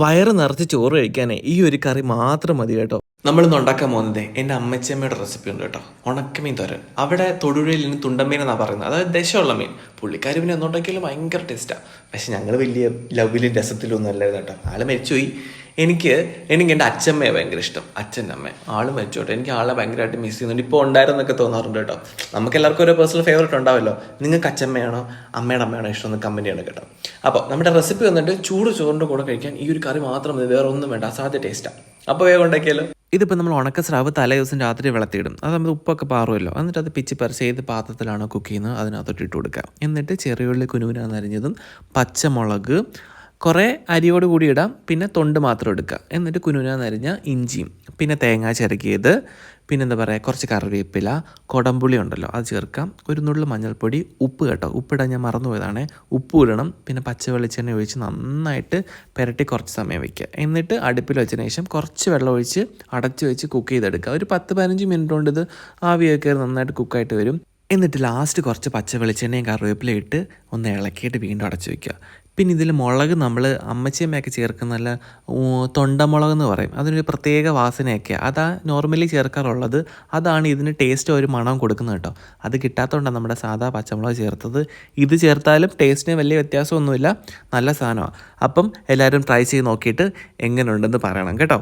വയറ് നിറച്ച് ചോറ് കഴിക്കാനേ ഈ ഒരു കറി മാത്രം മതി കേട്ടോ. നമ്മളിന്ന് ഉണ്ടാക്കാൻ പോകുന്നത് എൻ്റെ അമ്മച്ചമ്മയുടെ റെസിപ്പി ഉണ്ട് കേട്ടോ. ഉണക്കമീൻ തോരൻ. അവിടെ തൊടുപുഴയിൽ നിന്ന് തുണ്ടമീൻ എന്നാണ് പറയുന്നത്, അതായത് ദശമുള്ള മീൻ. പുള്ളിക്കാരി പിന്നെ ഒന്നുണ്ടാക്കിയാലും ഭയങ്കര ടേസ്റ്റാണ്. പക്ഷെ ഞങ്ങൾ വലിയ ലവിലും രസത്തിലും ഒന്നും അല്ലായിരുന്നു കേട്ടോ. ആളെ മരിച്ചുപോയി. എനിക്ക് എൻ്റെ അച്ഛമ്മയെ ഭയങ്കര ഇഷ്ടം. അച്ഛൻ്റെ അമ്മ ആള് മരിച്ചോട്ടെ. എനിക്ക് ആളെ ഭയങ്കരമായിട്ട് മിസ് ചെയ്യുന്നുണ്ട്. ഇപ്പോൾ ഉണ്ടായിരുന്നൊക്കെ തോന്നാറുണ്ട് കേട്ടോ. നമുക്ക് എല്ലാവർക്കും ഓരോ പേഴ്സണൽ ഫേവറേറ്റ് ഉണ്ടാവുമല്ലോ. നിങ്ങൾക്ക് അച്ഛമ്മയാണോ അമ്മയുടെ അമ്മയാണോ ഇഷ്ടം എന്ന് കമൻറ്റ് ചെയ്യണം കേട്ടോ. അപ്പോൾ നമ്മുടെ റെസിപ്പി വന്നിട്ട് ചൂട് ചോറിൻ്റെ കൂടെ കഴിക്കാൻ ഈ ഒരു കറി മാത്രം മതി, വേറെ ഒന്നും വേണ്ട. അസാധ്യ ടേസ്റ്റാണ്. അപ്പോൾ വേഗം ഉണ്ടാക്കിയാലോ. ഇതിപ്പോൾ നമ്മൾ ഉണക്ക സ്രാവ് തലേ ദിവസം രാത്രി വെള്ളത്തിയിടും. അത് നമ്മൾ ഉപ്പൊക്കെ പാറുമല്ലോ. എന്നിട്ട് അത് പിച്ചി പറിച്ച് ഏത് പാത്രത്തിലാണോ കുക്ക് ചെയ്യുന്നത് അതിനകത്തോട്ട് ഇട്ട് കൊടുക്കുക. എന്നിട്ട് ചെറിയുള്ളി കുനുകുനാന്നരിഞ്ഞതും പച്ചമുളക് കുറേ അരിയോട് കൂടി ഇടാം, പിന്നെ തൊണ്ട് മാത്രം എടുക്കുക. എന്നിട്ട് കുനുകുനാന്നരിഞ്ഞ ഇഞ്ചിയും പിന്നെ തേങ്ങ ചിരകിയത്, പിന്നെ എന്താ പറയുക, കുറച്ച് കറിവേപ്പില, കുടംപുളി ഉണ്ടല്ലോ അത് ചേർക്കാം. ഒരു നുള്ളു മഞ്ഞൾപ്പൊടി, ഉപ്പ് കേട്ടോ. ഉപ്പിടാൻ ഞാൻ മറന്നുപോയതാണ്. ഉപ്പ് ഇടണം. പിന്നെ പച്ച വെളിച്ചെണ്ണ ഒഴിച്ച് നന്നായിട്ട് പുരട്ടി കുറച്ച് സമയം വയ്ക്കുക. എന്നിട്ട് അടുപ്പിൽ വെച്ചതിന് ശേഷം കുറച്ച് വെള്ളം ഒഴിച്ച് അടച്ച് വെച്ച് കുക്ക് ചെയ്തെടുക്കുക. ഒരു 10-15 മിനിറ്റ് കൊണ്ട് ഇത് ആവിയൊക്കെ നന്നായിട്ട് കുക്കായിട്ട് വരും. എന്നിട്ട് ലാസ്റ്റ് കുറച്ച് പച്ച വെളിച്ചെണ്ണയും കറിവേപ്പിലയും ഇട്ട് ഒന്ന് ഇളക്കിയിട്ട് വീണ്ടും അടച്ച് വയ്ക്കുക. പിന്നെ ഇതിൽ മുളക് നമ്മൾ അമ്മച്ചിയമ്മയൊക്കെ ചേർക്കുന്ന നല്ല തൊണ്ടമുളക് എന്ന് പറയും. അതിനൊരു പ്രത്യേക വാസനയൊക്കെയാണ്. അതാ നോർമലി ചേർക്കാറുള്ളത്. അതാണ് ഇതിന് ടേസ്റ്റ് ഒരു മണം കൊടുക്കുന്നത് കേട്ടോ. അത് കിട്ടാത്തതുകൊണ്ടാണ് നമ്മുടെ സാധാ പച്ചമുളക് ചേർത്തത്. ഇത് ചേർത്താലും ടേസ്റ്റിന് വലിയ വ്യത്യാസമൊന്നുമില്ല. നല്ല സാധനമാണ്. അപ്പം എല്ലാവരും ട്രൈ ചെയ്ത് നോക്കിയിട്ട് എങ്ങനെ ഉണ്ടെന്ന് പറയണം കേട്ടോ.